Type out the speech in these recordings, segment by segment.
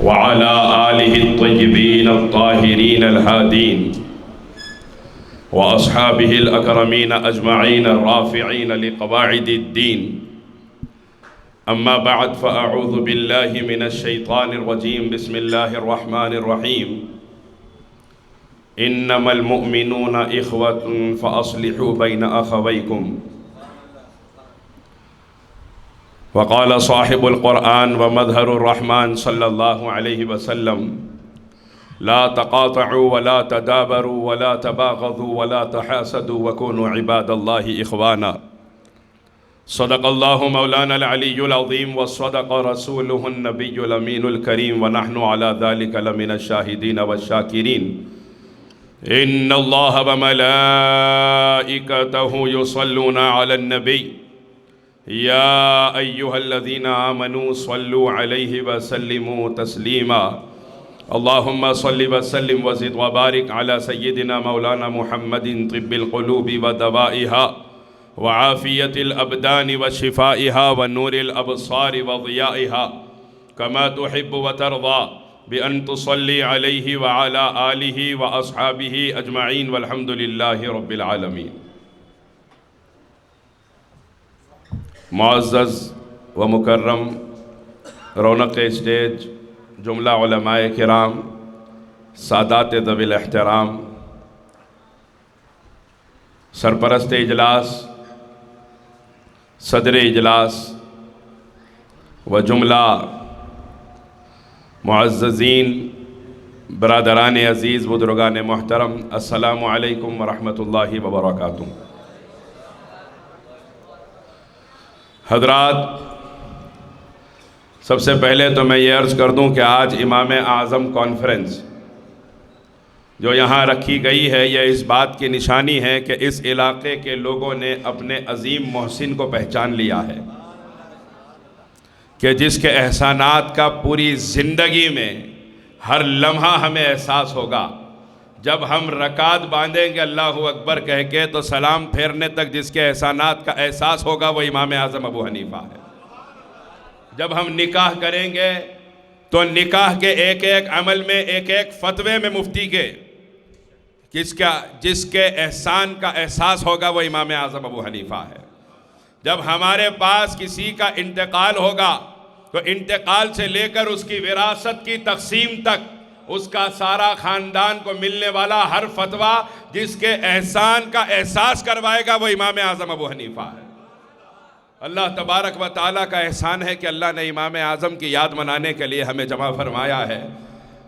وعلى آله الطيبين الطاهرين الهادين وأصحابه الأكرمين أجمعين الرافعين لقواعد الدين. أما بعد فأعوذ بالله من الشيطان الرجيم. بسم الله الرحمن الرحيم. إنما المؤمنون إخوة فأصلحوا بين أخويكم. وقال صاحب القرآن ومظهر الرحمن صلى الله عليه وسلم: لا تقاطعوا ولا تدابروا ولا تباغضوا ولا تحاسدوا وكونوا عباد الله إخوانا. صدق الله مولانا العلي العظيم وصدق رسوله النبي الأمين الكريم ونحن على ذلك لمن الشاهدين والشاكرين. إن الله وملائكته يصلون على النبي يا أيها الذين آمنوا صلوا عليه وسلموا تسليما. اللهم صل وسلم وزد وبارك على سيدنا مولانا محمد طب القلوب ودوائها وعافية الأبدان وشفائها ونور الأبصار وضيائها، كما تحب وترضى بأن تصلي عليه وعلى آله وأصحابه أجمعين والحمد لله رب العالمين. معزز و مکرم رونق اسٹیج، جملہ علماء کرام، سادات ذوی الاحترام، سرپرست اجلاس، صدر اجلاس و جملہ معززین، برادران عزیز، بزرگان محترم، السلام علیکم ورحمۃ اللہ وبرکاتہ. حضرات، سب سے پہلے تو میں یہ عرض کر دوں کہ آج امام اعظم کانفرنس جو یہاں رکھی گئی ہے، یہ اس بات کی نشانی ہے کہ اس علاقے کے لوگوں نے اپنے عظیم محسن کو پہچان لیا ہے کہ جس کے احسانات کا پوری زندگی میں ہر لمحہ ہمیں احساس ہوگا. جب ہم رکعت باندھیں گے اللہ اکبر کہہ کے تو سلام پھیرنے تک جس کے احسانات کا احساس ہوگا وہ امام اعظم ابو حنیفہ ہے. جب ہم نکاح کریں گے تو نکاح کے ایک ایک عمل میں، ایک ایک فتوے میں مفتی کے جس کے احسان کا احساس ہوگا وہ امام اعظم ابو حنیفہ ہے. جب ہمارے پاس کسی کا انتقال ہوگا تو انتقال سے لے کر اس کی وراثت کی تقسیم تک اس کا سارا خاندان کو ملنے والا ہر فتویٰ جس کے احسان کا احساس کروائے گا وہ امام اعظم ابو حنیفہ ہے. اللہ تبارک و تعالیٰ کا احسان ہے کہ اللہ نے امام اعظم کی یاد منانے کے لیے ہمیں جمع فرمایا ہے،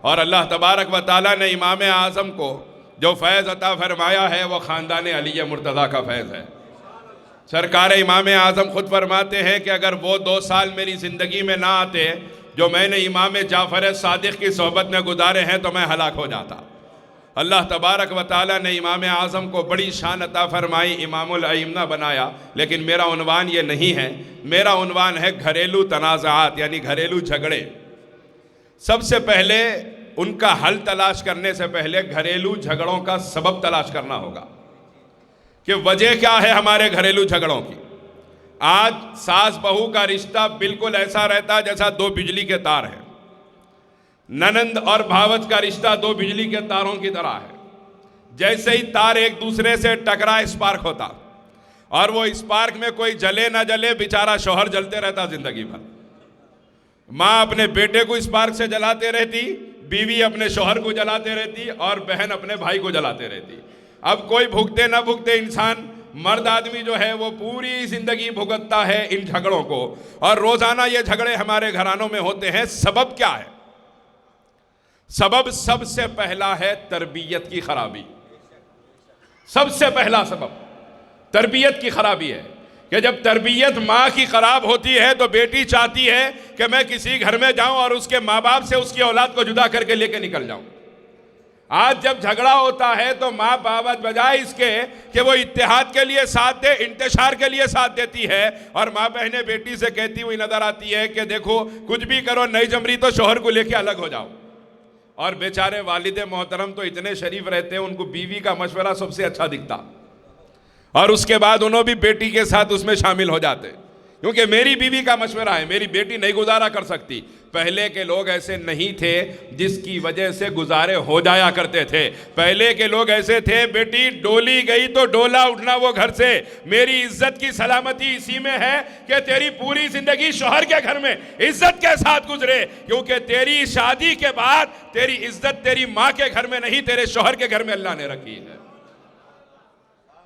اور اللہ تبارک و تعالیٰ نے امام اعظم کو جو فیض عطا فرمایا ہے وہ خاندان علی مرتضیٰ کا فیض ہے. سرکار امام اعظم خود فرماتے ہیں کہ اگر وہ 2 سال میری زندگی میں نہ آتے جو میں نے امام جعفر صادق کی صحبت میں گزارے ہیں تو میں ہلاک ہو جاتا. اللہ تبارک و تعالیٰ نے امام اعظم کو بڑی شان عطا فرمائی، امام الائمہ بنایا. لیکن میرا عنوان یہ نہیں ہے، میرا عنوان ہے گھریلو تنازعات، یعنی گھریلو جھگڑے. سب سے پہلے ان کا حل تلاش کرنے سے پہلے گھریلو جھگڑوں کا سبب تلاش کرنا ہوگا کہ وجہ کیا ہے ہمارے گھریلو جھگڑوں کی. آج ساس بہو کا رشتہ بالکل ایسا رہتا ہے جیسا 2 بجلی کے تار ہیں. ننند اور بھاوت کا رشتہ 2 بجلی کے تاروں کی طرح ہے. جیسے ہی تار ایک دوسرے سے ٹکرا اسپارک ہوتا، اور وہ اسپارک میں کوئی جلے نہ جلے بیچارہ شوہر جلتے رہتا زندگی بھر. ماں اپنے بیٹے کو اسپارک سے جلاتے رہتی، بیوی اپنے شوہر کو جلاتے رہتی، اور بہن اپنے بھائی کو جلاتے رہتی. اب کوئی بھگتے نہ بھگتے انسان، مرد آدمی جو ہے وہ پوری زندگی بھگتتا ہے ان جھگڑوں کو، اور روزانہ یہ جھگڑے ہمارے گھرانوں میں ہوتے ہیں. سبب کیا ہے؟ سبب سب سے پہلا ہے تربیت کی خرابی. سب سے پہلا سبب تربیت کی خرابی ہے کہ جب تربیت ماں کی خراب ہوتی ہے تو بیٹی چاہتی ہے کہ میں کسی گھر میں جاؤں اور اس کے ماں باپ سے اس کی اولاد کو جدا کر کے لے کے نکل جاؤں. آج جب جھگڑا ہوتا ہے تو ماں باپ بجائے اس کے کہ وہ اتحاد کے لیے ساتھ دے، انتشار کے لیے ساتھ دیتی ہے، اور ماں بہنیں بیٹی سے کہتی ہوئی نظر آتی ہے کہ دیکھو کچھ بھی کرو، نہیں جم رہی تو شوہر کو لے کے الگ ہو جاؤ. اور بیچارے والد محترم تو اتنے شریف رہتے ہیں، ان کو بیوی کا مشورہ سب سے اچھا دکھتا، اور اس کے بعد انہوں بھی بیٹی کے ساتھ اس میں شامل ہو جاتے کیونکہ میری بیوی کا مشورہ ہے، میری بیٹی نہیں گزارا کر سکتی۔ پہلے کے لوگ ایسے نہیں تھے جس کی وجہ سے گزارے ہو جایا کرتے تھے۔ پہلے کے لوگ ایسے تھے، بیٹی ڈولی گئی تو ڈولا اٹھنا وہ گھر سے، میری عزت کی سلامتی اسی میں ہے کہ تیری پوری زندگی شوہر کے گھر میں عزت کے ساتھ گزرے، کیونکہ تیری شادی کے بعد تیری عزت تیری ماں کے گھر میں نہیں، تیرے شوہر کے گھر میں اللہ نے رکھی ہے۔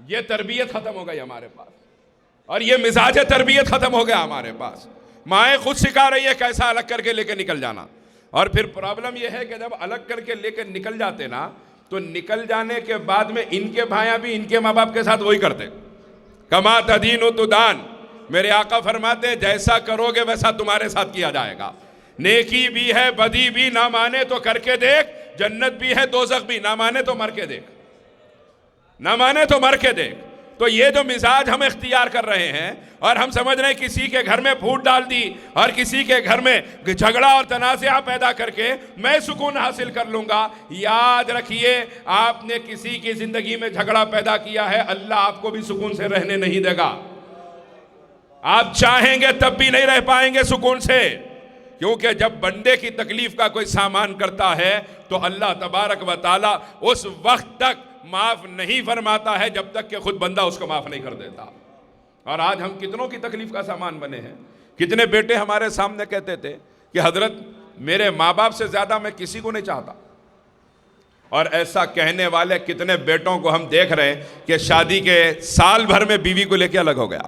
یہ تربیت ختم ہو گئی ہمارے پاس، اور یہ مزاج تربیت ختم ہو گیا ہمارے پاس۔ مائیں خود سکھا رہی ہے کیسا الگ کر کے لے کے نکل جانا، اور پھر پرابلم یہ ہے کہ جب الگ کر کے لے کے نکل جاتے نا، تو نکل جانے کے بعد میں ان کے بھائیاں بھی ان کے ماں باپ کے ساتھ وہی کرتے۔ کما تدین تدان، میرے آقا فرماتے ہیں جیسا کرو گے ویسا تمہارے ساتھ کیا جائے گا۔ نیکی بھی ہے بدی بھی، نہ مانے تو کر کے دیکھ، جنت بھی ہے دوزخ بھی، نہ مانے تو مر کے دیکھ، نہ مانے تو مر کے دیکھ۔ تو یہ جو مزاج ہم اختیار کر رہے ہیں، اور ہم سمجھ رہے ہیں کسی کے گھر میں پھوٹ ڈال دی اور کسی کے گھر میں جھگڑا اور تنازعہ پیدا کر کے میں سکون حاصل کر لوں گا، یاد رکھیے آپ نے کسی کی زندگی میں جھگڑا پیدا کیا ہے، اللہ آپ کو بھی سکون سے رہنے نہیں دے گا۔ آپ چاہیں گے تب بھی نہیں رہ پائیں گے سکون سے، کیونکہ جب بندے کی تکلیف کا کوئی سامان کرتا ہے تو اللہ تبارک و تعالی اس وقت تک معاف نہیں فرماتا ہے جب تک کہ خود بندہ اس کو معاف نہیں کر دیتا۔ اور آج ہم کتنوں کی تکلیف کا سامان بنے ہیں۔ کتنے بیٹے ہمارے سامنے کہتے تھے کہ حضرت میرے ماں باپ سے زیادہ میں کسی کو نہیں چاہتا، اور ایسا کہنے والے کتنے بیٹوں کو ہم دیکھ رہے ہیں کہ شادی کے سال بھر میں بیوی کو لے کے الگ ہو گیا۔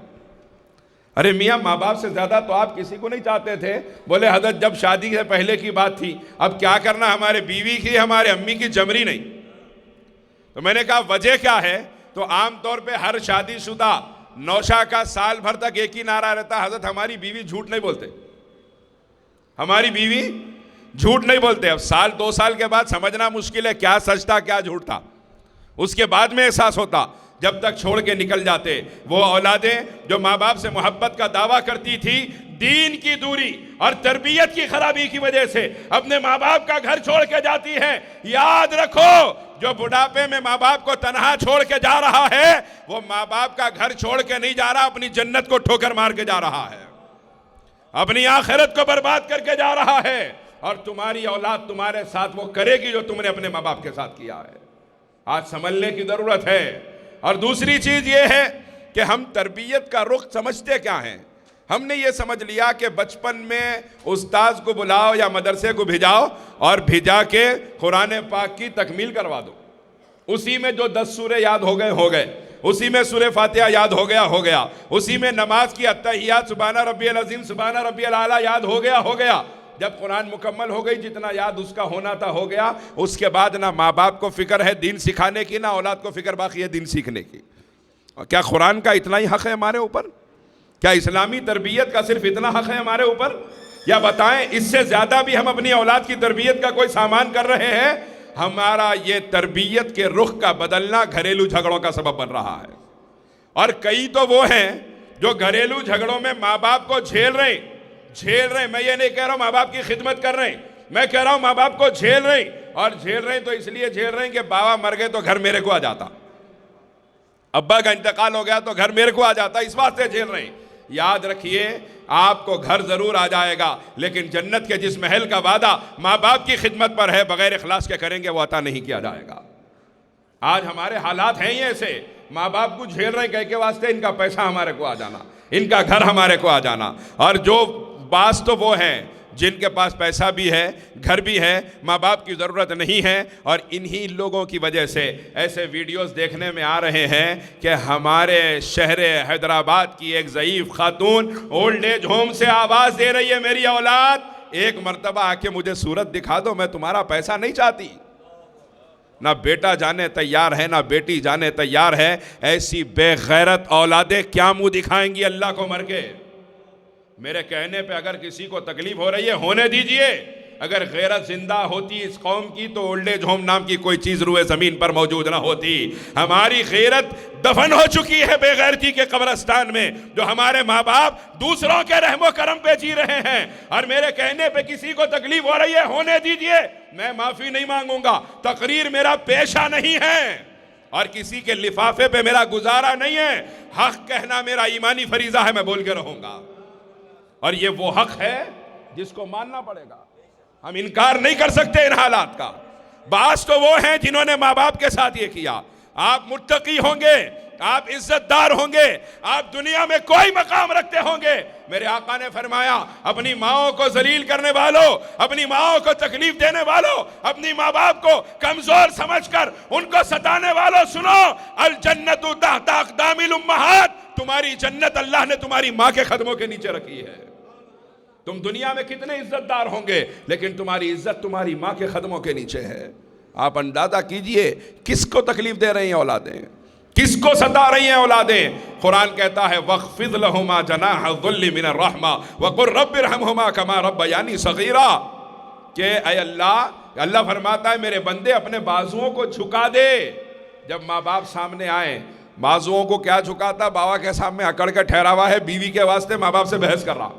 ارے میاں ماں باپ سے زیادہ تو آپ کسی کو نہیں چاہتے تھے، بولے حضرت جب شادی سے پہلے کی بات تھی، اب کیا کرنا، ہمارے بیوی کی ہمارے امی کی جمری نہیں۔ تو میں نے کہا وجہ کیا ہے؟ تو عام طور پہ ہر شادی شدہ نوشا کا سال بھر تک ایک ہی نعرہ رہتا، حضرت ہماری بیوی جھوٹ نہیں بولتے، ہماری بیوی جھوٹ نہیں بولتے۔ اب سال دو سال کے بعد سمجھنا مشکل ہے کیا سچ تھا کیا جھوٹ تھا، اس کے بعد میں احساس ہوتا۔ جب تک چھوڑ کے نکل جاتے وہ اولادیں جو ماں باپ سے محبت کا دعویٰ کرتی تھی، دین کی دوری اور تربیت کی خرابی کی وجہ سے اپنے ماں باپ کا گھر چھوڑ کے جاتی ہے۔ یاد رکھو جو بڑھاپے میں ماں باپ کو تنہا چھوڑ کے جا رہا ہے، وہ ماں باپ کا گھر چھوڑ کے نہیں جا رہا، اپنی جنت کو ٹھوکر مار کے جا رہا ہے، اپنی آخرت کو برباد کر کے جا رہا ہے، اور تمہاری اولاد تمہارے ساتھ وہ کرے گی جو تم نے اپنے ماں باپ کے ساتھ کیا ہے۔ آج سنبھلنے کی ضرورت ہے۔ اور دوسری چیز یہ ہے کہ ہم تربیت کا رخ سمجھتے کیا ہیں؟ ہم نے یہ سمجھ لیا کہ بچپن میں استاذ کو بلاؤ یا مدرسے کو بھیجاؤ اور بھیجا کے قرآن پاک کی تکمیل کروا دو، اسی میں جو 10 سورے یاد ہو گئے، اسی میں سورہ فاتحہ یاد ہو گیا، اسی میں نماز کی اتحیات سبحان ربی العظیم سبحان ربی الاعلیٰ یاد ہو گیا۔ جب قرآن مکمل ہو گئی، جتنا یاد اس کا ہونا تھا ہو گیا، اس کے بعد نہ ماں باپ کو فکر ہے دین سکھانے کی، نہ اولاد کو فکر باقی ہے دین سیکھنے کی۔ اور کیا قرآن کا اتنا ہی حق ہے ہمارے اوپر؟ کیا اسلامی تربیت کا صرف اتنا حق ہے ہمارے اوپر؟ یا بتائیں اس سے زیادہ بھی ہم اپنی اولاد کی تربیت کا کوئی سامان کر رہے ہیں؟ ہمارا یہ تربیت کے رخ کا بدلنا گھریلو جھگڑوں کا سبب بن رہا ہے۔ اور کئی تو وہ ہیں جو گھریلو جھگڑوں میں ماں باپ کو جھیل رہے ہیں۔ میں یہ نہیں کہہ رہا ہوں ماں باپ کی خدمت کر رہے ہیں، میں کہہ رہا ہوں ماں باپ کو جھیل رہے ہیں، اور جھیل رہے ہیں تو اس لیے جھیل رہے ہیں کہ بابا مر گئے تو گھر میرے کو آ جاتا، ابا کا انتقال ہو گیا تو گھر میرے کو آ جاتا، اس واسطے جھیل رہے ہیں۔ یاد رکھیے آپ کو گھر ضرور آ جائے گا، لیکن جنت کے جس محل کا وعدہ ماں باپ کی خدمت پر ہے، بغیر اخلاص کے کریں گے وہ عطا نہیں کیا جائے گا۔ آج ہمارے حالات ہیں ہی ایسے، ماں باپ کو جھیل رہے ہیں کہہ کے واسطے ان کا پیسہ ہمارے کو آ جانا، ان کا گھر ہمارے کو آ جانا۔ اور جو بعض تو وہ ہیں جن کے پاس پیسہ بھی ہے، گھر بھی ہے، ماں باپ کی ضرورت نہیں ہے، اور انہی لوگوں کی وجہ سے ایسے ویڈیوز دیکھنے میں آ رہے ہیں کہ ہمارے شہر حیدرآباد کی ایک ضعیف خاتون اولڈ ایج ہوم سے آواز دے رہی ہے، میری اولاد ایک مرتبہ آ کے مجھے صورت دکھا دو، میں تمہارا پیسہ نہیں چاہتی۔ نہ بیٹا جانے تیار ہے، نہ بیٹی جانے تیار ہے۔ ایسی بے غیرت اولادیں کیا منہ دکھائیں گی اللہ کو مر کے؟ میرے کہنے پہ اگر کسی کو تکلیف ہو رہی ہے ہونے دیجئے۔ اگر غیرت زندہ ہوتی اس قوم کی تو اولڈ ایج ہوم نام کی کوئی چیز روئے زمین پر موجود نہ ہوتی۔ ہماری غیرت دفن ہو چکی ہے بے غیرتی کے قبرستان میں، جو ہمارے ماں باپ دوسروں کے رحم و کرم پہ جی رہے ہیں۔ اور میرے کہنے پہ کسی کو تکلیف ہو رہی ہے ہونے دیجئے، میں معافی نہیں مانگوں گا، تقریر میرا پیشہ نہیں ہے، اور کسی کے لفافے پہ میرا گزارا نہیں ہے۔ حق کہنا میرا ایمانی فریضہ ہے، میں بول کے رہوں گا۔ اور یہ وہ حق ہے جس کو ماننا پڑے گا. ہم انکار نہیں کر سکتے ان حالات کا. بعض تو وہ ہیں جنہوں نے ماں باپ کے ساتھ یہ کیا. آپ متقی ہوں گے, آپ عزت دار ہوں گے, آپ دنیا میں کوئی مقام رکھتے ہوں گے. میرے آقا نے فرمایا اپنی ماؤں کو ذلیل کرنے والوں, اپنی ماؤں کو تکلیف دینے والوں, اپنی ماں باپ کو کمزور سمجھ کر ان کو ستانے والوں, سنو, الجنت تحت اقدام الامہات, تمہاری جنت اللہ نے تمہاری ماں کے قدموں کے نیچے رکھی ہے. تم دنیا میں کتنے عزت دار ہوں گے لیکن تمہاری عزت تمہاری ماں کے قدموں کے نیچے ہے. آپ اندازہ کیجئے کس کو تکلیف دے رہی ہیں اولادیں, کس کو ستا رہی ہیں اولادیں. قرآن کہتا ہے وَاخْفِضْ لَهُمَا جَنَاحَ الذُّلِّ مِنَ الرَّحْمَةِ وَقُلْ رَبِّ ارْحَمْهُمَا كَمَا رَبَّيَانِي صَغِيرًا, کہ اے اللہ فرماتا ہے میرے بندے اپنے بازوؤں کو جھکا دے. جب ماں باپ سامنے آئیں, بازوؤں کو کیا جھکاتا؟ بابا کے سامنے اکڑ کے ٹھہرا ہوا ہے, بیوی کے واسطے ماں باپ سے بحث کر رہا,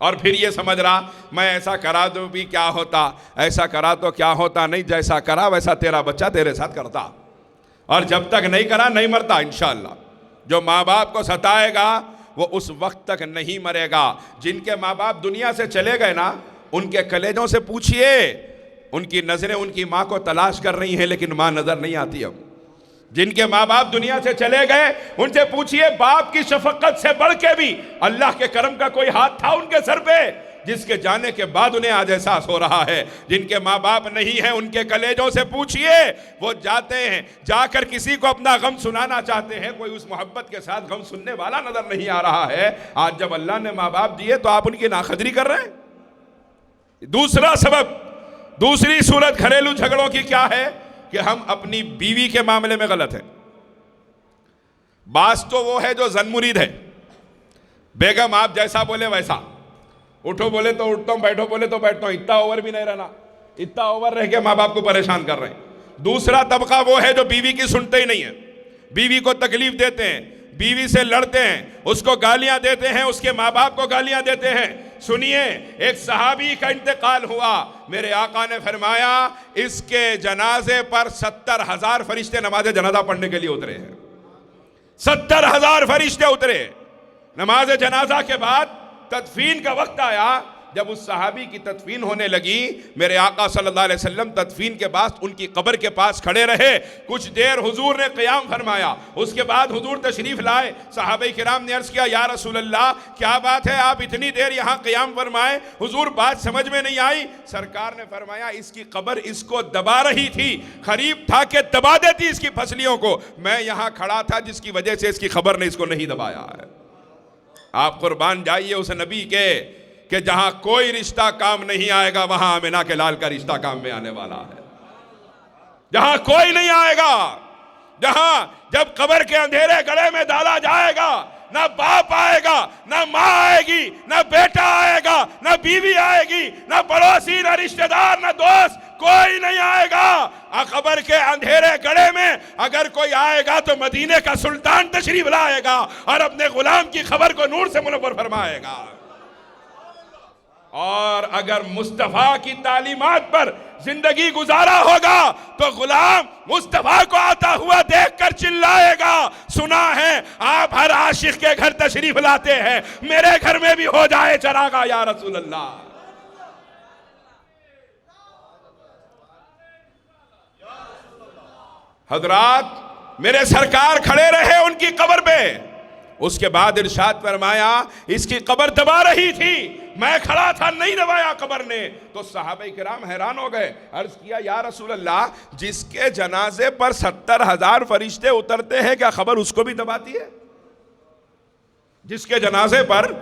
اور پھر یہ سمجھ رہا میں ایسا کرا تو بھی کیا ہوتا, ایسا کرا تو کیا ہوتا, نہیں جیسا کرا ویسا تیرا بچہ تیرے ساتھ کرتا, اور جب تک نہیں کرا نہیں مرتا انشاءاللہ. جو ماں باپ کو ستائے گا وہ اس وقت تک نہیں مرے گا. جن کے ماں باپ دنیا سے چلے گئے نا, ان کے کلیجوں سے پوچھئے, ان کی نظریں ان کی ماں کو تلاش کر رہی ہیں لیکن ماں نظر نہیں آتی. اب جن کے ماں باپ دنیا سے چلے گئے ان سے پوچھئے باپ کی شفقت سے بڑھ کے بھی اللہ کے کرم کا کوئی ہاتھ تھا ان کے سر پہ, جس کے جانے کے بعد انہیں آج احساس ہو رہا ہے. جن کے ماں باپ نہیں ہیں ان کے کلیجوں سے پوچھئے, وہ جاتے ہیں, جا کر کسی کو اپنا غم سنانا چاہتے ہیں, کوئی اس محبت کے ساتھ غم سننے والا نظر نہیں آ رہا ہے. آج جب اللہ نے ماں باپ دیے تو آپ ان کی ناقدری کر رہے ہیں. دوسرا سبب, دوسری صورت گھریلو جھگڑوں کی کیا ہے کہ ہم اپنی بیوی کے معاملے میں غلط ہیں. بعض تو وہ ہے جو زن مرید ہے, بیگم آپ جیسا بولے ویسا, اٹھو بولے تو اٹھتا ہوں, بیٹھو بولے تو بیٹھتا ہوں, اتنا اوور بھی نہیں رہنا, اتنا اوور رہ کے ماں باپ کو پریشان کر رہے ہیں. دوسرا طبقہ وہ ہے جو بیوی کی سنتے ہی نہیں ہیں, بیوی کو تکلیف دیتے ہیں, بیوی سے لڑتے ہیں, اس کو گالیاں دیتے ہیں, اس کے ماں باپ کو گالیاں دیتے ہیں. سنیے, ایک صحابی کا انتقال ہوا, میرے آقا نے فرمایا اس کے جنازے پر 70,000 فرشتے نماز جنازہ پڑھنے کے لیے اترے ہیں. 70,000 فرشتے اترے. نماز جنازہ کے بعد تدفین کا وقت آیا. جب اس صحابی کی تدفین ہونے لگی, میرے آقا صلی اللہ علیہ وسلم تدفین کے بعد ان کی قبر کے پاس کھڑے رہے. کچھ دیر حضور نے قیام فرمایا, اس کے بعد حضور تشریف لائے. صحابہ کرام نے عرض کیا یا رسول اللہ کیا بات ہے, آپ اتنی دیر یہاں قیام فرمائے؟ حضور بات سمجھ میں نہیں آئی. سرکار نے فرمایا اس کی قبر اس کو دبا رہی تھی, قریب تھا کہ دبا دیتی اس کی پھسلیوں کو, میں یہاں کھڑا تھا جس کی وجہ سے اس کی خبر نے اس کو نہیں دبایا ہے. آپ قربان جائیے اس نبی کے کہ جہاں کوئی رشتہ کام نہیں آئے گا وہاں آمنہ کے لال کا رشتہ کام میں آنے والا ہے. جہاں کوئی نہیں آئے گا, جہاں جب قبر کے اندھیرے گڑھے میں ڈالا جائے گا, نہ باپ آئے گا, نہ ماں آئے گی, نہ بیٹا آئے گا, نہ بیوی آئے گی, نہ پڑوسی, نہ رشتہ دار, نہ دوست, کوئی نہیں آئے گا. قبر کے اندھیرے گڑھے میں اگر کوئی آئے گا تو مدینے کا سلطان تشریف لائے گا اور اپنے غلام کی خبر کو نور سے منور فرمائے گا. اور اگر مصطفیٰ کی تعلیمات پر زندگی گزارا ہوگا تو غلام مصطفیٰ کو آتا ہوا دیکھ کر چلائے گا, سنا ہے آپ ہر عاشق کے گھر تشریف لاتے ہیں, میرے گھر میں بھی ہو جائے چراغا یا رسول اللہ. حضرات میرے سرکار کھڑے رہے ان کی قبر پہ, اس کے بعد ارشاد فرمایا اس کی قبر دبا رہی تھی, میں کھڑا تھا نہیں دبایا قبر نے. تو صحابہ کرام حیران ہو گئے, عرض کیا یا رسول اللہ جس کے جنازے پر 70,000 فرشتے اترتے ہیں کیا خبر اس کو بھی دباتی ہے؟ جس کے جنازے پر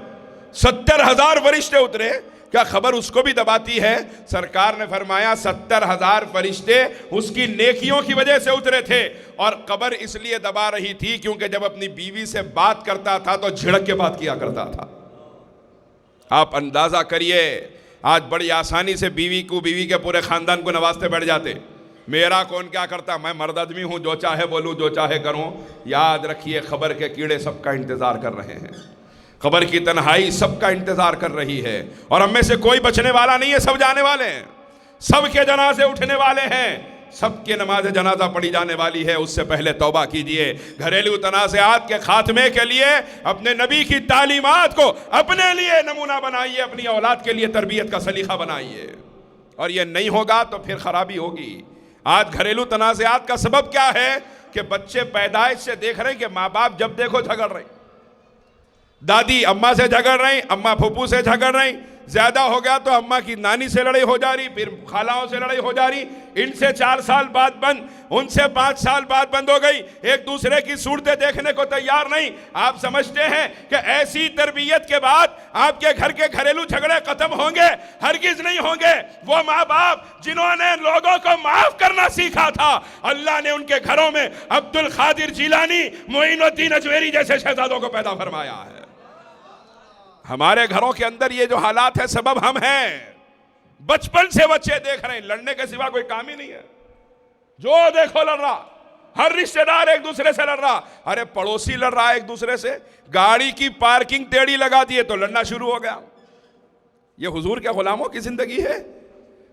70,000 فرشتے اترے کیا خبر اس کو بھی دباتی ہے؟ سرکار نے فرمایا 70,000 فرشتے اس کی نیکیوں کی وجہ سے اترے تھے, اور قبر اس لیے دبا رہی تھی کیونکہ جب اپنی بیوی سے بات کرتا تھا تو جھڑک کے بات کیا کرتا تھا. آپ اندازہ کریے آج بڑی آسانی سے بیوی کے پورے خاندان کو نوازتے بیٹھ جاتے. میرا کون کیا کرتا, میں مرد آدمی ہوں, جو چاہے بولوں جو چاہے کروں. یاد رکھیے قبر کے کیڑے سب کا انتظار کر رہے ہیں, قبر کی تنہائی سب کا انتظار کر رہی ہے, اور ہم میں سے کوئی بچنے والا نہیں ہے, سب جانے والے ہیں, سب کے جنازے اٹھنے والے ہیں, سب کے نماز جنازہ پڑھی جانے والی ہے، اس سے پہلے توبہ کیجئے۔ گھریلو تنازعات کے خاتمے کے لیے اپنے نبی کی تعلیمات کو اپنے لیے نمونہ بنائیے، اپنی اولاد کے لیے تربیت کا سلیقہ بنائیے، اور یہ نہیں ہوگا تو پھر خرابی ہوگی۔ آج گھریلو تنازعات کا سبب کیا ہے کہ بچے پیدائش سے دیکھ رہے ہیں کہ ماں باپ جب دیکھو جھگڑ رہے ہیں، دادی اماں سے جھگڑ رہی، اماں پھپھو سے جھگڑ رہی، زیادہ ہو گیا تو اماں کی نانی سے لڑائی ہو جا رہی، پھر خالاؤں سے لڑائی ہو جا رہی، ان سے 4 سال بعد بند، ان سے 5 سال بعد بند ہو گئی، ایک دوسرے کی صورتیں دیکھنے کو تیار نہیں۔ آپ سمجھتے ہیں کہ ایسی تربیت کے بعد آپ کے گھر کے گھریلو جھگڑے ختم ہوں گے؟ ہرگز نہیں ہوں گے۔ وہ ماں باپ جنہوں نے لوگوں کو معاف کرنا سیکھا تھا، اللہ نے ان کے گھروں میں عبد القادر جیلانی، معین الدین اجمیری جیسے شہزادوں کو پیدا فرمایا ہے۔ ہمارے گھروں کے اندر یہ جو حالات ہے سبب ہم ہیں۔ بچپن سے بچے دیکھ رہے ہیں، لڑنے کے سوا کوئی کام ہی نہیں ہے، جو دیکھو لڑ رہا، ہر رشتہ دار ایک دوسرے سے لڑ رہا، ارے پڑوسی لڑ رہا ہے ایک دوسرے سے، گاڑی کی پارکنگ ٹیڑھی لگا دیے تو لڑنا شروع ہو گیا۔ یہ حضور کے غلاموں کی زندگی ہے؟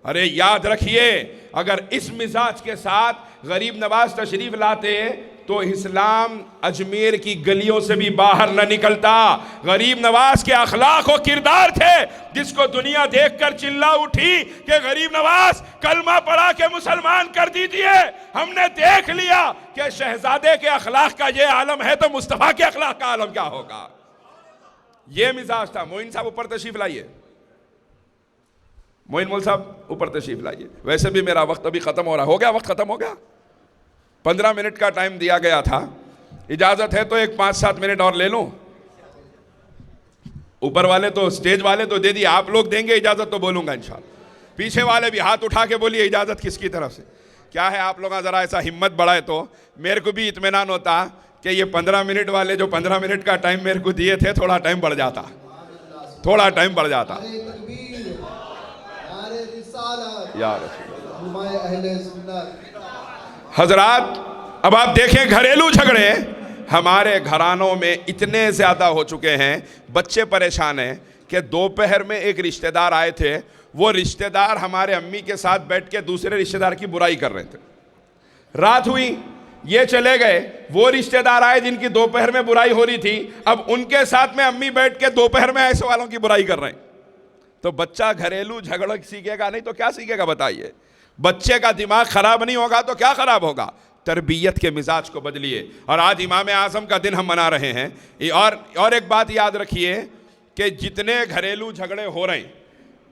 ارے یاد رکھیے، اگر اس مزاج کے ساتھ غریب نواز تشریف لاتے تو اسلام اجمیر کی گلیوں سے بھی باہر نہ نکلتا۔ غریب نواز کے اخلاق و کردار تھے جس کو دنیا دیکھ کر چلا اٹھی کہ غریب نواز کلمہ پڑھا کے مسلمان کر دیجئے۔ ہم نے دیکھ لیا کہ شہزادے کے اخلاق کا یہ عالم ہے تو مصطفیٰ کے اخلاق کا عالم کیا ہوگا۔ یہ مزاج تھا۔ معین صاحب اوپر تشریف لائیے، معین مول صاحب اوپر تشریف لائیے۔ ویسے بھی میرا وقت ابھی ختم ہو رہا، ہو گیا وقت ختم ہو گیا، 15 منٹ کا ٹائم دیا گیا تھا، اجازت ہے تو ایک 5-7 منٹ اور لے لوں؟ اوپر والے تو سٹیج والے تو دے دی، آپ لوگ دیں گے اجازت تو بولوں گا انشاءاللہ۔ پیچھے والے بھی ہاتھ اٹھا کے بولیے اجازت کس کی طرف سے؟ کیا ہے آپ لوگاں ذرا ایسا ہمت بڑھائے تو میرے کو بھی اطمینان ہوتا کہ یہ 15 منٹ والے جو 15 منٹ کا ٹائم میرے کو دیے تھے تھوڑا ٹائم بڑھ جاتا، تھوڑا ٹائم بڑھ جاتا۔ یا رسول اللہ۔ حضرات اب آپ دیکھیں گھریلو جھگڑے ہمارے گھرانوں میں اتنے زیادہ ہو چکے ہیں، بچے پریشان ہیں کہ دوپہر میں ایک رشتہ دار آئے تھے، وہ رشتہ دار ہمارے امی کے ساتھ بیٹھ کے دوسرے رشتہ دار کی برائی کر رہے تھے۔ رات ہوئی، یہ چلے گئے، وہ رشتہ دار آئے جن کی دوپہر میں برائی ہو رہی تھی، اب ان کے ساتھ میں امی بیٹھ کے دوپہر میں ایسے والوں کی برائی کر رہے ہیں۔ تو بچہ گھریلو جھگڑا سیکھے گا نہیں تو کیا سیکھے گا بتائیے؟ بچے کا دماغ خراب نہیں ہوگا تو کیا خراب ہوگا؟ تربیت کے مزاج کو بدلیے۔ اور آج امام اعظم کا دن ہم منا رہے ہیں، اور ایک بات یاد رکھیے کہ جتنے گھریلو جھگڑے ہو رہے ہیں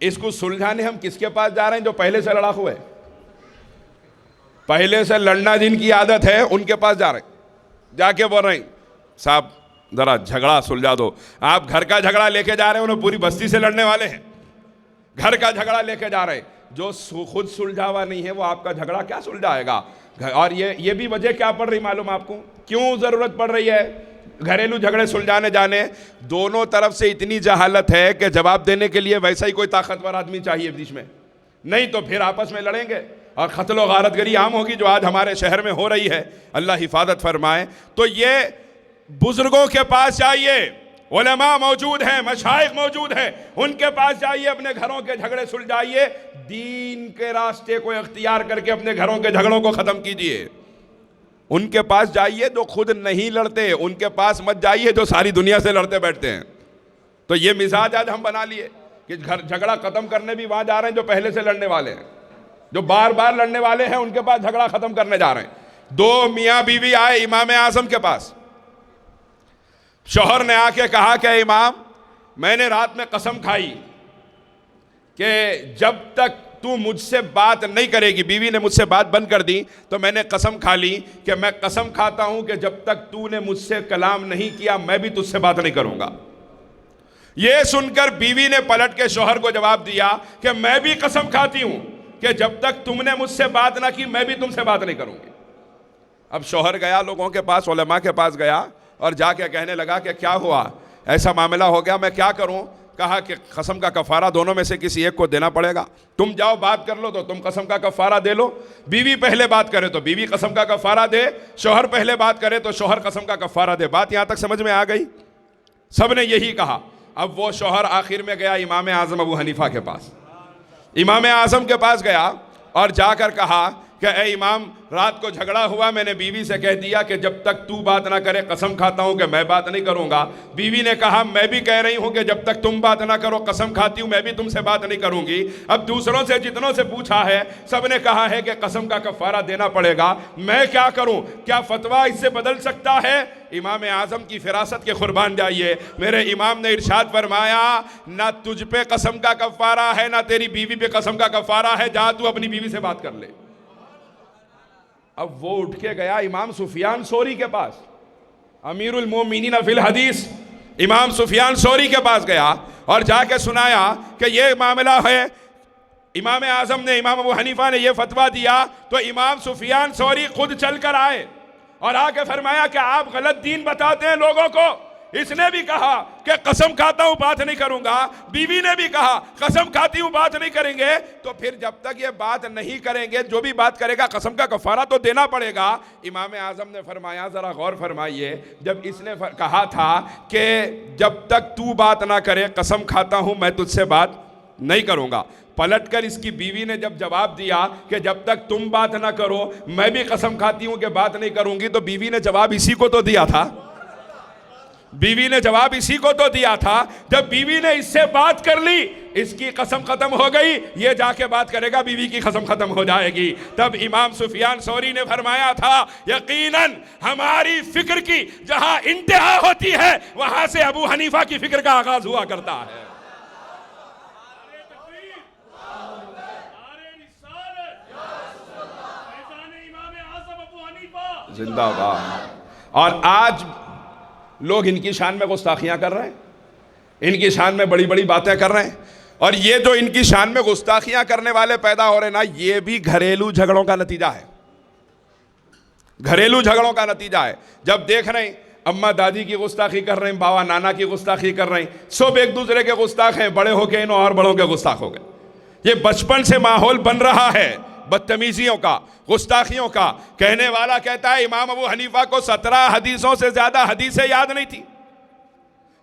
اس کو سلجھانے ہم کس کے پاس جا رہے ہیں؟ جو پہلے سے لڑا ہوئے، پہلے سے لڑنا جن کی عادت ہے ان کے پاس جا رہے ہیں، جا کے بول رہے ہیں صاحب ذرا جھگڑا سلجھا دو۔ آپ گھر کا جھگڑا لے کے جا رہے ہیں، انہوں پوری بستی سے لڑنے والے ہیں، گھر کا جھگڑا لے کے جا رہے ہیں۔ جو خود سلجھا ہوا نہیں ہے وہ آپ کا جھگڑا کیا سلجھائے گا؟ اور یہ بھی وجہ کیا پڑ رہی معلوم آپ کو کیوں ضرورت پڑ رہی ہے گھریلو جھگڑے سلجھانے جانے؟ دونوں طرف سے اتنی جہالت ہے کہ جواب دینے کے لیے ویسا ہی کوئی طاقتور آدمی چاہیے بیچ میں، نہیں تو پھر آپس میں لڑیں گے اور قتل و غارت گری عام ہوگی جو آج ہمارے شہر میں ہو رہی ہے۔ اللہ حفاظت فرمائے۔ تو یہ بزرگوں کے پاس جائیے، علماء موجود ہیں، مشائخ موجود ہیں، ان کے پاس جائیے، اپنے گھروں کے جھگڑے سلجھائیے، دین کے راستے کو اختیار کر کے اپنے گھروں کے جھگڑوں کو ختم کیجیے۔ ان کے پاس جائیے جو خود نہیں لڑتے، ان کے پاس مت جائیے جو ساری دنیا سے لڑتے بیٹھتے ہیں۔ تو یہ مزاج آج ہم بنا لیے کہ جھگڑا ختم کرنے بھی وہاں جا رہے ہیں جو پہلے سے لڑنے والے ہیں، جو بار بار لڑنے والے ہیں ان کے پاس جھگڑا ختم کرنے جا رہے ہیں۔ 2 میاں بیوی آئے امام اعظم کے پاس، شوہر نے آ کے کہا کہ امام میں نے رات میں قسم کھائی کہ جب تک تو مجھ سے بات نہیں کرے گی، بیوی نے مجھ سے بات بند کر دی تو میں نے قسم کھا لی کہ میں قسم کھاتا ہوں کہ جب تک تو نے مجھ سے کلام نہیں کیا میں بھی تجھ سے بات نہیں کروں گا۔ یہ سن کر بیوی نے پلٹ کے شوہر کو جواب دیا کہ میں بھی قسم کھاتی ہوں کہ جب تک تم نے مجھ سے بات نہ کی میں بھی تم سے بات نہیں کروں گی۔ اب شوہر گیا لوگوں کے پاس، علماء کے پاس گیا اور جا کے کہنے لگا کہ کیا ہوا، ایسا معاملہ ہو گیا، میں کیا کروں؟ کہا کہ قسم کا کفارہ دونوں میں سے کسی ایک کو دینا پڑے گا، تم جاؤ بات کر لو تو تم قسم کا کفارہ دے لو، بیوی پہلے بات کرے تو بیوی قسم کا کفارہ دے، شوہر پہلے بات کرے تو شوہر قسم کا کفارہ دے۔ بات یہاں تک سمجھ میں آ گئی؟ سب نے یہی کہا۔ اب وہ شوہر آخر میں گیا امام اعظم ابو حنیفہ کے پاس، امام اعظم کے پاس گیا اور جا کر کہا کہ اے امام رات کو جھگڑا ہوا, میں نے بیوی سے کہہ دیا کہ جب تک تو بات نہ کرے قسم کھاتا ہوں کہ میں بات نہیں کروں گا. بیوی نے کہا میں بھی کہہ رہی ہوں کہ جب تک تم بات نہ کرو قسم کھاتی ہوں میں بھی تم سے بات نہیں کروں گی. اب دوسروں سے جتنوں سے پوچھا ہے سب نے کہا ہے کہ قسم کا کفارہ دینا پڑے گا, میں کیا کروں؟ کیا فتویٰ اس سے بدل سکتا ہے؟ امام اعظم کی فراست کے قربان جائیے, میرے امام نے ارشاد فرمایا نہ تجھ پہ قسم کا کفارہ ہے نہ تیری بیوی پہ قسم کا کفارہ ہے, جا تو اپنی بیوی سے بات کر لے. اب وہ اٹھ کے گیا امام سفیان ثوری کے پاس, امیر المومنین فی الحدیث امام سفیان ثوری کے پاس گیا اور جا کے سنایا کہ یہ معاملہ ہے. امام اعظم نے, امام ابو حنیفہ نے یہ فتویٰ دیا تو امام سفیان ثوری خود چل کر آئے اور آ کے فرمایا کہ آپ غلط دین بتاتے ہیں لوگوں کو. اس نے بھی کہا کہ قسم کھاتا ہوں بات نہیں کروں گا, بیوی نے بھی کہا قسم کھاتی ہوں بات نہیں کریں گے. تو پھر جب تک یہ بات نہیں کریں گے جو بھی بات کرے گا قسم کا کفارہ تو دینا پڑے گا. امام اعظم نے فرمایا ذرا غور فرمائیے, جب اس نے کہا تھا کہ جب تک تو بات نہ کرے قسم کھاتا ہوں میں تجھ سے بات نہیں کروں گا, پلٹ کر اس کی بیوی نے جب جواب دیا کہ جب تک تم بات نہ کرو میں بھی قسم کھاتی ہوں کہ بات نہیں کروں گی, تو بیوی نے جواب اسی کو تو دیا تھا. بیوی نے جواب اسی کو تو دیا تھا. جب بیوی نے اس سے بات کر لی اس کی قسم ختم ہو گئی, یہ جا کے بات کرے گا بیوی کی قسم ختم ہو جائے گی. تب امام سفیان ثوری نے فرمایا تھا یقیناً ہماری فکر کی جہاں انتہا ہوتی ہے وہاں سے ابو حنیفہ کی فکر کا آغاز ہوا کرتا ہے. زندہ باد. اور آج لوگ ان کی شان میں گستاخیاں کر رہے ہیں, ان کی شان میں بڑی بڑی باتیں کر رہے ہیں, اور یہ جو ان کی شان میں گستاخیاں کرنے والے پیدا ہو رہے ہیں نا, یہ بھی گھریلو جھگڑوں کا نتیجہ ہے. گھریلو جھگڑوں کا نتیجہ ہے. جب دیکھ رہے ہیں اماں دادی کی گستاخی کر رہے ہیں, باوا نانا کی گستاخی کر رہے ہیں, سب ایک دوسرے کے گستاخ ہیں, بڑے ہو کے انہوں اور بڑوں کے گستاخ ہو گئے. یہ بچپن سے ماحول بن رہا ہے بدتمیزیوں کا, گستاخیوں کا. کہنے والا کہتا ہے امام ابو حنیفہ کو 17 حدیثوں سے زیادہ حدیثیں یاد نہیں تھی.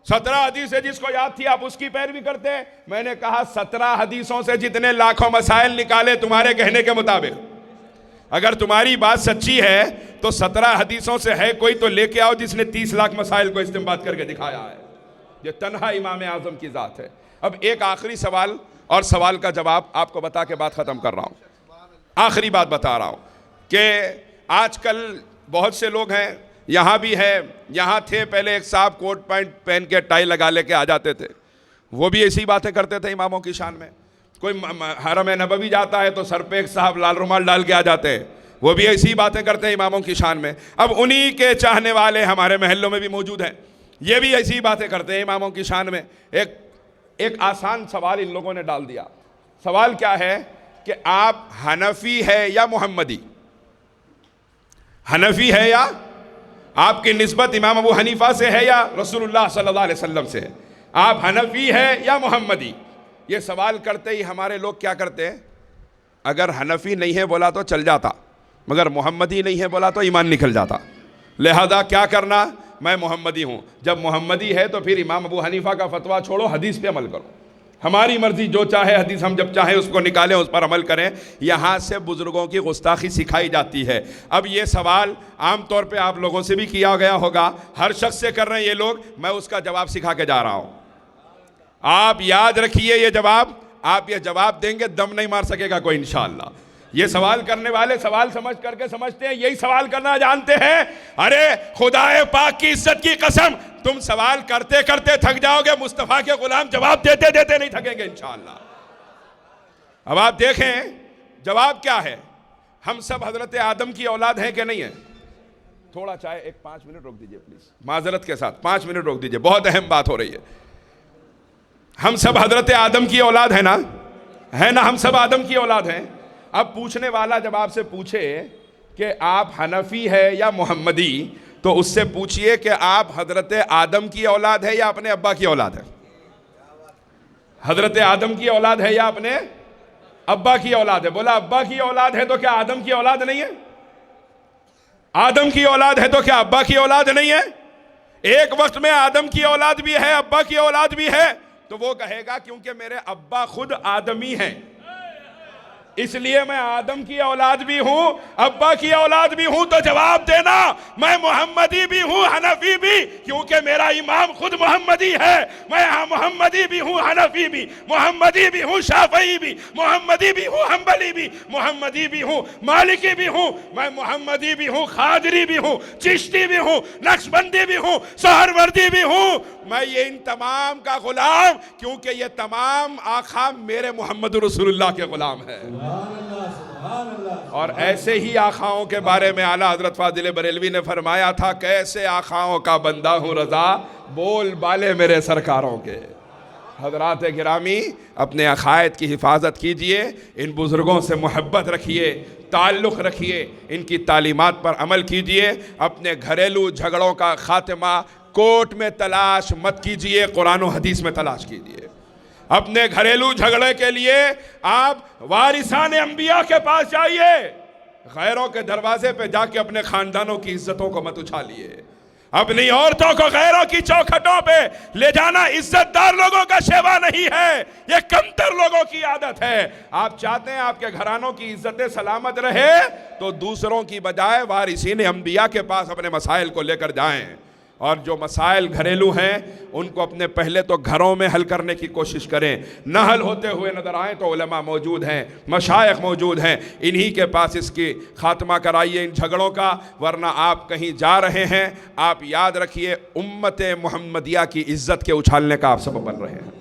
17 حدیثیں جس کو یاد تھی آپ اس کی پیروی کرتے ہیں. میں نے کہا 17 حدیثوں سے جتنے لاکھوں مسائل نکالے تمہارے کہنے کے مطابق, اگر تمہاری بات سچی ہے تو 17 حدیثوں سے ہے کوئی تو لے کے آؤ جس نے 30 لاکھ مسائل کو استنباط کر کے دکھایا ہے. یہ تنہا امام اعظم کی ذات ہے. اب ایک آخری سوال اور سوال کا جواب آپ کو بتا کے بات ختم کر رہا ہوں. آخری بات بتا رہا ہوں کہ آج کل بہت سے لوگ ہیں, یہاں بھی ہے, یہاں تھے پہلے ایک صاحب کوٹ پینٹ پہن کے ٹائی لگا لے کے آ جاتے تھے, وہ بھی ایسی باتیں کرتے تھے اماموں کی شان میں. کوئی حرم نبوی جاتا ہے تو سر پہ ایک صاحب لال رومال ڈال کے آ جاتے ہیں, وہ بھی ایسی باتیں کرتے ہیں اماموں کی شان میں. اب انہی کے چاہنے والے ہمارے محلوں میں بھی موجود ہیں, یہ بھی ایسی باتیں کرتے ہیں اماموں کی شان میں. ایک آسان سوال ان لوگوں نے ڈال دیا. سوال کیا ہے کہ آپ حنفی ہے یا محمدی؟ حنفی ہے یا آپ کی نسبت امام ابو حنیفہ سے ہے یا رسول اللہ صلی اللہ علیہ وسلم سے ہے؟ آپ حنفی ہے یا محمدی؟ یہ سوال کرتے ہی ہمارے لوگ کیا کرتے ہیں, اگر حنفی نہیں ہے بولا تو چل جاتا, مگر محمدی نہیں ہے بولا تو ایمان نکل جاتا. لہذا کیا کرنا, میں محمدی ہوں. جب محمدی ہے تو پھر امام ابو حنیفہ کا فتویٰ چھوڑو, حدیث پہ عمل کرو. ہماری مرضی جو چاہے حدیث ہم جب چاہیں اس کو نکالیں, اس پر عمل کریں. یہاں سے بزرگوں کی گستاخی سکھائی جاتی ہے. اب یہ سوال عام طور پہ آپ لوگوں سے بھی کیا گیا ہوگا, ہر شخص سے کر رہے ہیں یہ لوگ, میں اس کا جواب سکھا کے جا رہا ہوں. آپ یاد رکھیے یہ جواب, آپ یہ جواب دیں گے دم نہیں مار سکے گا کوئی انشاءاللہ. یہ سوال کرنے والے سوال سمجھ کر کے سمجھتے ہیں یہی سوال کرنا جانتے ہیں. ارے خدائے پاک کی عزت کی قسم, تم سوال کرتے کرتے تھک جاؤ گے, مصطفیٰ کے غلام جواب دیتے دیتے نہیں تھکیں گے انشاءاللہ. اب آپ دیکھیں جواب کیا ہے. ہم سب حضرت آدم کی اولاد ہیں کہ نہیں ہیں؟ تھوڑا چاہے ایک 5 منٹ روک دیجئے پلیز, معذرت کے ساتھ 5 منٹ روک دیجئے, بہت اہم بات ہو رہی ہے. ہم سب حضرت آدم کی اولاد ہیں نا, ہے نا, ہم سب آدم کی اولاد ہیں. اب پوچھنے والا جب آپ سے پوچھے کہ آپ حنفی ہے یا محمدی, تو اس سے پوچھئے کہ آپ حضرت آدم کی اولاد ہے یا اپنے ابا کی اولاد ہے. حضرت آدم کی اولاد ہے یا اپنے ابا کی اولاد ہے. بولا ابا کی اولاد ہے تو کیا آدم کی اولاد نہیں ہے؟ آدم کی اولاد ہے تو کیا ابا کی اولاد نہیں ہے؟ ایک وقت میں آدم کی اولاد بھی ہے, ابا کی اولاد بھی ہے. تو وہ کہے گا کیونکہ میرے ابا خود آدمی ہیں. اس لیے میں آدم کی اولاد بھی ہوں، ابا کی اولاد بھی ہوں، تو جواب دینا میں محمدی بھی ہوں، حنفی بھی، کیونکہ میرا امام خود محمدی ہے۔ میں محمدی بھی ہوں، حنفی بھی، محمدی بھی ہوں، شافعی بھی، محمدی بھی ہوں، حنبلی بھی، محمدی بھی ہوں، مالکی بھی ہوں، میں محمدی بھی ہوں، قادری بھی ہوں، چشتی بھی ہوں، نقشبندی بھی ہوں، سہروردی بھی ہوں۔ میں یہ ان تمام کا غلام، کیونکہ یہ تمام آقا میرے محمد رسول اللہ کے غلام ہیں۔ اور ایسے ہی آقاؤں کے بارے میں اعلیٰ حضرت فاضل بریلوی نے فرمایا تھا، کیسے آقاؤں کا بندہ ہوں رضا، بول بالے میرے سرکاروں کے۔ حضرات گرامی، اپنے عقائد کی حفاظت کیجئے، ان بزرگوں سے محبت رکھیے، تعلق رکھیے، ان کی تعلیمات پر عمل کیجئے۔ اپنے گھریلو جھگڑوں کا خاتمہ کورٹ میں تلاش مت کیجئے، قرآن و حدیث میں تلاش کیجئے۔ اپنے گھریلو جھگڑے کے لیے آپ وارثان انبیاء کے پاس جائیے، غیروں کے دروازے پہ جا کے اپنے خاندانوں کی عزتوں کو مت اچھالیے۔ اپنی عورتوں کو غیروں کی چوکھٹوں پہ لے جانا عزت دار لوگوں کا شیوا نہیں ہے، یہ کمتر لوگوں کی عادت ہے۔ آپ چاہتے ہیں آپ کے گھرانوں کی عزت سلامت رہے تو دوسروں کی بجائے وارثین انبیاء کے پاس اپنے مسائل کو لے کر جائیں، اور جو مسائل گھریلو ہیں ان کو اپنے پہلے تو گھروں میں حل کرنے کی کوشش کریں۔ نہ حل ہوتے ہوئے نظر آئیں تو علماء موجود ہیں، مشائخ موجود ہیں، انہی کے پاس اس کی خاتمہ کرائیے ان جھگڑوں کا، ورنہ آپ کہیں جا رہے ہیں۔ آپ یاد رکھیے، امت محمدیہ کی عزت کے اچھالنے کا آپ سبب بن رہے ہیں،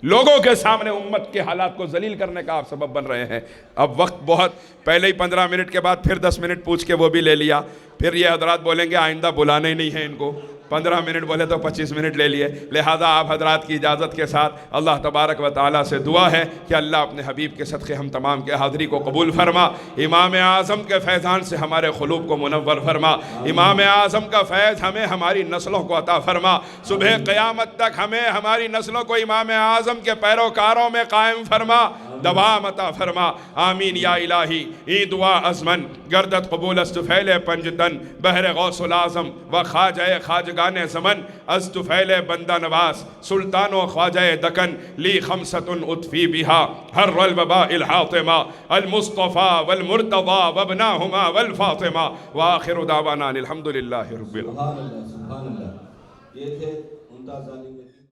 لوگوں کے سامنے امت کے حالات کو ذلیل کرنے کا آپ سبب بن رہے ہیں۔ اب وقت بہت، پہلے ہی 15 منٹ کے بعد پھر 10 منٹ پوچھ کے وہ بھی لے لیا، پھر یہ حضرات بولیں گے آئندہ بلانا ہی نہیں ہے ان کو، 15 منٹ بولے تو 25 منٹ لے لیے۔ لہٰذا آپ حضرات کی اجازت کے ساتھ اللہ تبارک و تعالیٰ سے دعا ہے کہ اللہ اپنے حبیب کے صدقے ہم تمام کے حاضری کو قبول فرما، امام اعظم کے فیضان سے ہمارے قلوب کو منور فرما، امام اعظم کا فیض ہمیں ہماری نسلوں کو عطا فرما، صبح قیامت تک ہمیں ہماری نسلوں کو امام اعظم کے پیروکاروں میں قائم فرما، دوام عطا فرما، آمین یا الہی۔ ای دعا ازمن گردت قبول است فعل پنجتن، بحر غوث العظم و خواجہ خواجگان زمن، از طفیل بندہ نواز سلطان و خواجہ دکن، لی خمسۃ اطفی بہا حر الوباء الحاطمہ، المصطفیٰ والمرتضیٰ وابناہما والفاطمہ، وآخر دعوانا الحمدللہ رب العالمین۔ سبحان اللہ، سبحان اللہ۔ یہ تھے ممتاز عالم